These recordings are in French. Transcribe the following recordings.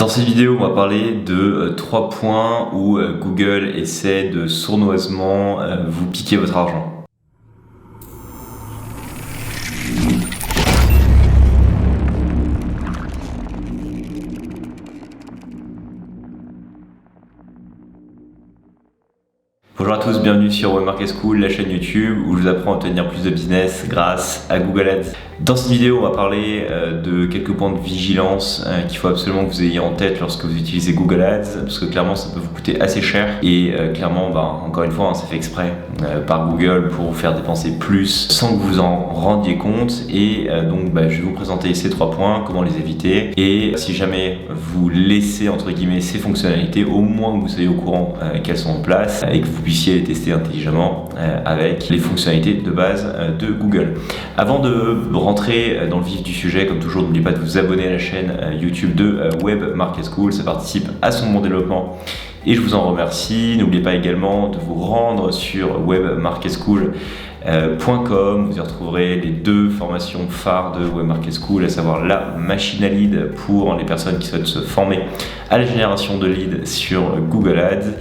Dans cette vidéo, on va parler de 3 points où Google essaie de sournoisement vous piquer votre argent. Bonjour à tous, bienvenue sur Web Market School, la chaîne YouTube où je vous apprends à obtenir plus de business grâce à Google Ads. Dans cette vidéo, on va parler de quelques points de vigilance qu'il faut absolument que vous ayez en tête lorsque vous utilisez Google Ads, parce que clairement ça peut vous coûter assez cher et clairement, encore une fois, c'est fait exprès par Google pour vous faire dépenser plus sans que vous en rendiez compte. Et donc je vais vous présenter ces 3 points, comment les éviter, et si jamais vous laissez entre guillemets ces fonctionnalités, au moins que vous soyez au courant qu'elles sont en place et que vous puissiez les tester intelligemment avec les fonctionnalités de base de Google. Avant de rentrer dans le vif du sujet, comme toujours, n'oubliez pas de vous abonner à la chaîne YouTube de Web Market School, ça participe à son bon développement et je vous en remercie. N'oubliez pas également de vous rendre sur webmarketschool.com. Vous y retrouverez les 2 formations phares de Web Market School, à savoir la machine à lead pour les personnes qui souhaitent se former à la génération de leads sur Google Ads,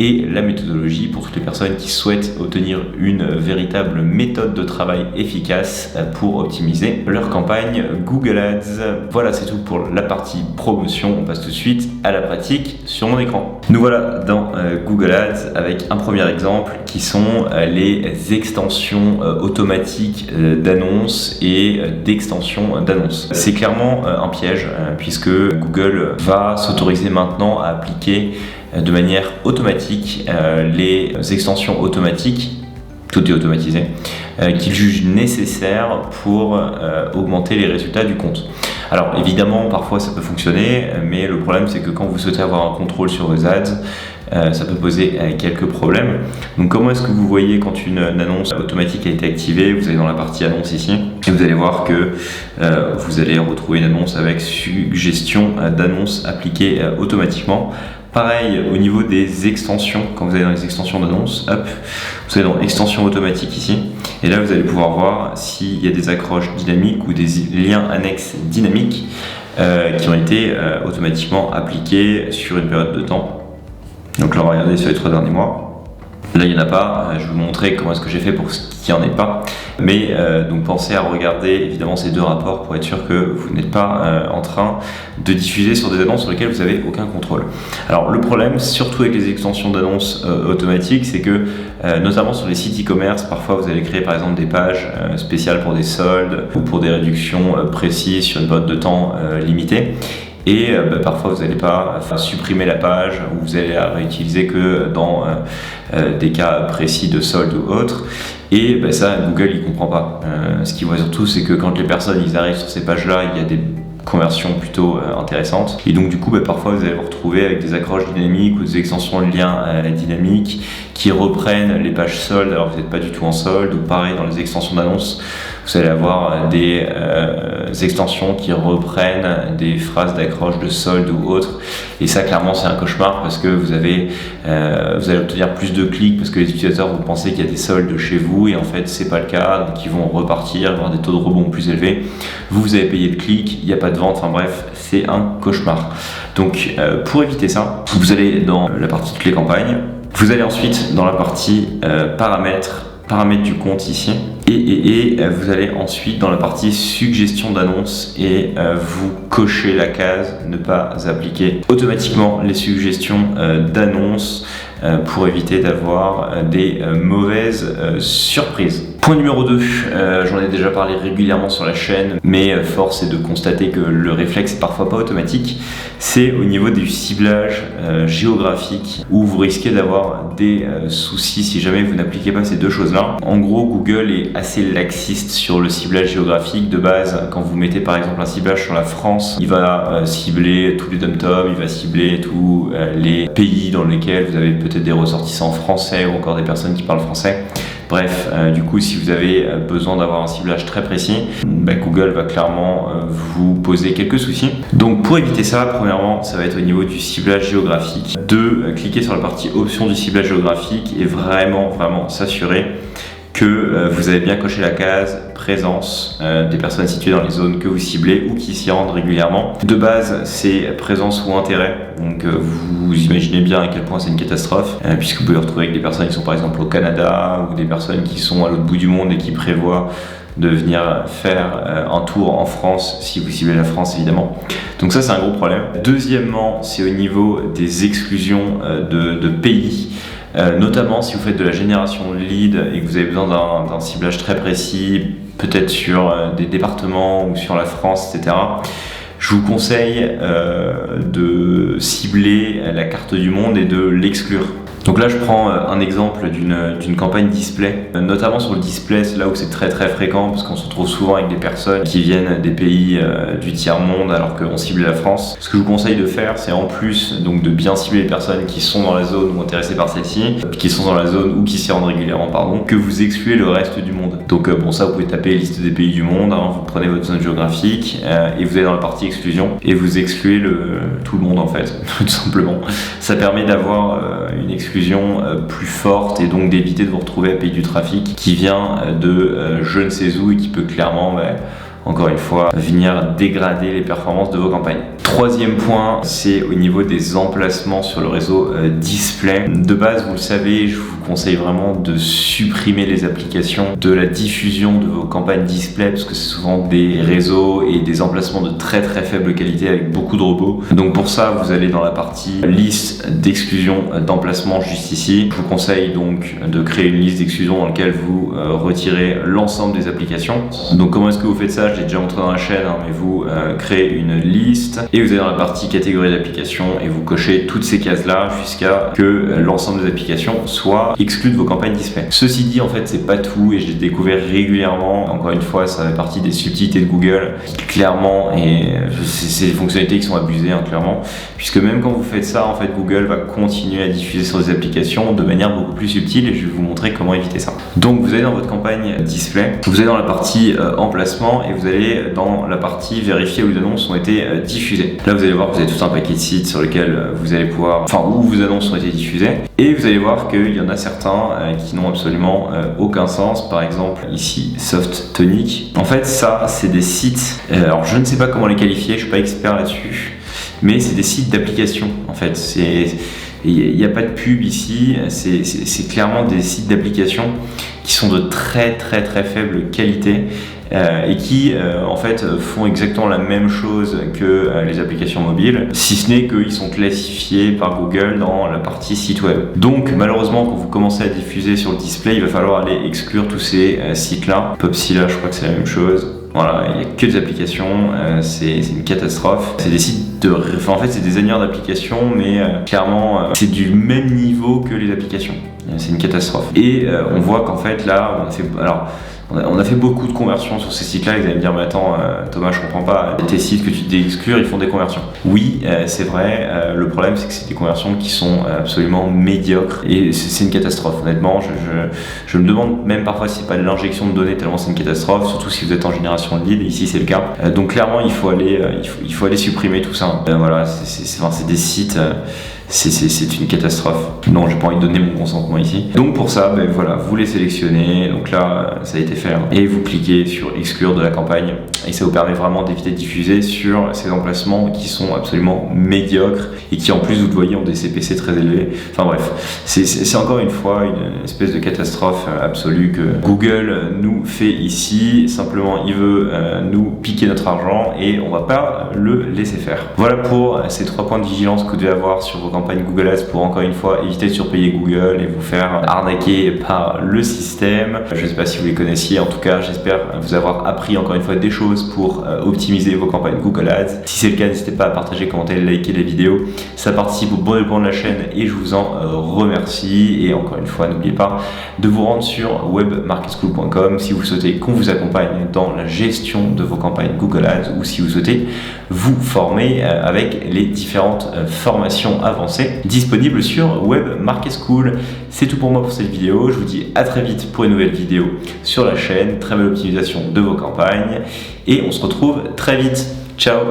et la méthodologie pour toutes les personnes qui souhaitent obtenir une véritable méthode de travail efficace pour optimiser leur campagne Google Ads. Voilà, c'est tout pour la partie promotion. On passe tout de suite à la pratique sur mon écran. Nous voilà dans Google Ads avec un premier exemple qui sont les extensions automatiques d'annonces et d'extensions d'annonces. C'est clairement un piège puisque Google va s'autoriser maintenant à appliquer de manière automatique les extensions automatiques, tout est automatisé, qu'il juge nécessaire pour augmenter les résultats du compte. Alors évidemment, parfois ça peut fonctionner, mais le problème c'est que quand vous souhaitez avoir un contrôle sur vos ads, ça peut poser quelques problèmes. Donc comment est-ce que vous voyez quand une annonce automatique a été activée? Vous allez dans la partie annonce ici et vous allez voir que vous allez retrouver une annonce avec suggestion d'annonce appliquée automatiquement. Pareil au niveau des extensions, quand vous allez dans les extensions d'annonces, hop, vous allez dans extension automatique ici, et là vous allez pouvoir voir s'il y a des accroches dynamiques ou des liens annexes dynamiques qui ont été automatiquement appliqués sur une période de temps. Donc là on va regarder sur les 3 derniers mois. Là il n'y en a pas, je vais vous montrer comment est-ce que j'ai fait pour qu'il n'y en ait pas. Mais donc pensez à regarder évidemment ces 2 rapports pour être sûr que vous n'êtes pas en train de diffuser sur des annonces sur lesquelles vous n'avez aucun contrôle. Alors le problème, surtout avec les extensions d'annonces automatiques, c'est que notamment sur les sites e-commerce, parfois vous allez créer par exemple des pages spéciales pour des soldes ou pour des réductions précises sur une période de temps limitée. Et parfois vous n'allez pas supprimer la page ou vous allez la réutiliser que dans des cas précis de solde ou autre. Et ça, Google il comprend pas. Ce qu'il voit surtout, c'est que quand les personnes ils arrivent sur ces pages là, il y a des conversions plutôt intéressantes, et donc du coup parfois vous allez vous retrouver avec des accroches dynamiques ou des extensions de liens dynamiques qui reprennent les pages soldes alors que vous n'êtes pas du tout en solde, ou pareil dans les extensions d'annonces vous allez avoir des extensions qui reprennent des phrases d'accroche de solde ou autre, et ça clairement c'est un cauchemar parce que vous allez obtenir plus de clics parce que les utilisateurs vont penser qu'il y a des soldes chez vous et en fait c'est pas le cas, donc ils vont repartir, avoir des taux de rebond plus élevés, vous avez payé le clic, il n'y a pas de vente, enfin bref c'est un cauchemar. Donc pour éviter ça, vous allez dans la partie toutes les campagnes, vous allez ensuite dans la partie paramètres du compte ici, et vous allez ensuite dans la partie suggestion d'annonce et vous cochez la case ne pas appliquer automatiquement les suggestions d'annonce pour éviter d'avoir des mauvaises surprises. Point numéro 2, j'en ai déjà parlé régulièrement sur la chaîne, mais force est de constater que le réflexe est parfois pas automatique, c'est au niveau du ciblage géographique où vous risquez d'avoir des soucis si jamais vous n'appliquez pas ces 2 choses-là. En gros, Google est assez laxiste sur le ciblage géographique de base. Quand vous mettez par exemple un ciblage sur la France, il va cibler tous les dom-toms, il va cibler tous les pays dans lesquels vous avez peut-être des ressortissants français ou encore des personnes qui parlent français. Bref, du coup, si vous avez besoin d'avoir un ciblage très précis, Google va clairement vous poser quelques soucis. Donc pour éviter ça, premièrement, ça va être au niveau du ciblage géographique, de cliquer sur la partie options du ciblage géographique et vraiment s'assurer que vous avez bien coché la case présence des personnes situées dans les zones que vous ciblez ou qui s'y rendent régulièrement. De base, c'est présence ou intérêt. Donc vous imaginez bien à quel point c'est une catastrophe, puisque vous pouvez vous retrouver avec des personnes qui sont par exemple au Canada ou des personnes qui sont à l'autre bout du monde et qui prévoient de venir faire un tour en France, si vous ciblez la France évidemment. Donc ça c'est un gros problème. Deuxièmement, c'est au niveau des exclusions de pays. Notamment si vous faites de la génération de leads et que vous avez besoin d'un ciblage très précis, peut-être sur des départements ou sur la France, etc. Je vous conseille de cibler la carte du monde et de l'exclure. Donc là je prends un exemple d'une campagne display, notamment sur le display, c'est là où c'est très très fréquent parce qu'on se retrouve souvent avec des personnes qui viennent des pays du tiers-monde alors qu'on cible la France. Ce que je vous conseille de faire, c'est en plus donc de bien cibler les personnes qui sont dans la zone ou intéressées par celle-ci, qui sont dans la zone ou qui s'y rendent régulièrement, que vous excluez le reste du monde. Donc bon, ça vous pouvez taper liste des pays du monde, vous prenez votre zone géographique et vous allez dans la partie exclusion et vous excluez tout le monde en fait, tout simplement. Ça permet d'avoir une exclusion plus forte et donc d'éviter de vous retrouver à payer du trafic qui vient de je ne sais où et qui peut clairement, encore une fois, venir dégrader les performances de vos campagnes. Troisième point, c'est au niveau des emplacements sur le réseau display. De base, vous le savez, je vous conseille vraiment de supprimer les applications de la diffusion de vos campagnes display parce que c'est souvent des réseaux et des emplacements de très très faible qualité avec beaucoup de robots. Donc pour ça, vous allez dans la partie liste d'exclusion d'emplacement juste ici. Je vous conseille donc de créer une liste d'exclusion dans laquelle vous retirez l'ensemble des applications. Donc comment est-ce que vous faites ça? Je l'ai déjà montré dans la chaîne, mais vous créez une liste et vous allez dans la partie catégorie d'applications et vous cochez toutes ces cases là jusqu'à que l'ensemble des applications soient exclues de vos campagnes display. Ceci dit, en fait, c'est pas tout et je l'ai découvert régulièrement. Encore une fois, ça fait partie des subtilités de Google qui clairement, et c'est des fonctionnalités qui sont abusées, clairement, puisque même quand vous faites ça, en fait, Google va continuer à diffuser sur des applications de manière beaucoup plus subtile et je vais vous montrer comment éviter ça. Donc vous allez dans votre campagne display, vous allez dans la partie emplacement et vous allez dans la partie vérifier où les annonces ont été diffusées. Là, vous allez voir que vous avez tout un paquet de sites sur lesquels vous allez pouvoir, où vos annonces ont été diffusées, et vous allez voir qu'il y en a certains qui n'ont absolument aucun sens. Par exemple, ici, Softonic. En fait, ça, c'est des sites. Alors, je ne sais pas comment les qualifier, je suis pas expert là-dessus, mais c'est des sites d'application. En fait, il n'y a pas de pub ici, c'est clairement des sites d'application qui sont de très très très faible qualité et qui en fait font exactement la même chose que les applications mobiles, si ce n'est qu'ils sont classifiés par Google dans la partie site web. Donc malheureusement, quand vous commencez à diffuser sur le display, il va falloir aller exclure tous ces sites-là. Popsilla, je crois que c'est la même chose. Voilà, il n'y a que des applications, c'est une catastrophe. C'est des sites en fait, c'est des annuaires d'applications, mais clairement, c'est du même niveau que les applications. C'est une catastrophe. Et on voit qu'en fait, là, on a fait beaucoup de conversions sur ces sites-là. Vous allez me dire, mais attends, Thomas, je comprends pas. Tes sites que tu exclure, ils font des conversions. Oui, c'est vrai. Le problème, c'est que c'est des conversions qui sont absolument médiocres. Et c'est une catastrophe. Honnêtement, je me demande même parfois si c'est pas de l'injection de données tellement c'est une catastrophe. Surtout si vous êtes en génération de leads. Ici, c'est le cas. Donc clairement, il faut aller supprimer tout ça. Voilà, c'est des sites. C'est une catastrophe. Non, j'ai pas envie de donner mon consentement ici. Donc pour ça, voilà, vous les sélectionnez. Donc là, ça a été fait. Et vous cliquez sur exclure de la campagne. Et ça vous permet vraiment d'éviter de diffuser sur ces emplacements qui sont absolument médiocres et qui en plus, vous le voyez, ont des CPC très élevés. Enfin bref, c'est encore une fois une espèce de catastrophe absolue que Google nous fait ici. Simplement, il veut nous piquer notre argent et on va pas le laisser faire. Voilà pour ces 3 points de vigilance que vous devez avoir sur vos campagne Google Ads pour encore une fois éviter de surpayer Google et vous faire arnaquer par le système. Je ne sais pas si vous les connaissiez, en tout cas j'espère vous avoir appris encore une fois des choses pour optimiser vos campagnes Google Ads. Si c'est le cas, n'hésitez pas à partager, commenter, liker les vidéos. Ça participe au bon développement de la chaîne et je vous en remercie. Et encore une fois, n'oubliez pas de vous rendre sur webmarketschool.com si vous souhaitez qu'on vous accompagne dans la gestion de vos campagnes Google Ads ou si vous souhaitez vous former avec les différentes formations avancées disponibles sur Web Market School. C'est tout pour moi pour cette vidéo. Je vous dis à très vite pour une nouvelle vidéo sur la chaîne. Très belle optimisation de vos campagnes et on se retrouve très vite. Ciao!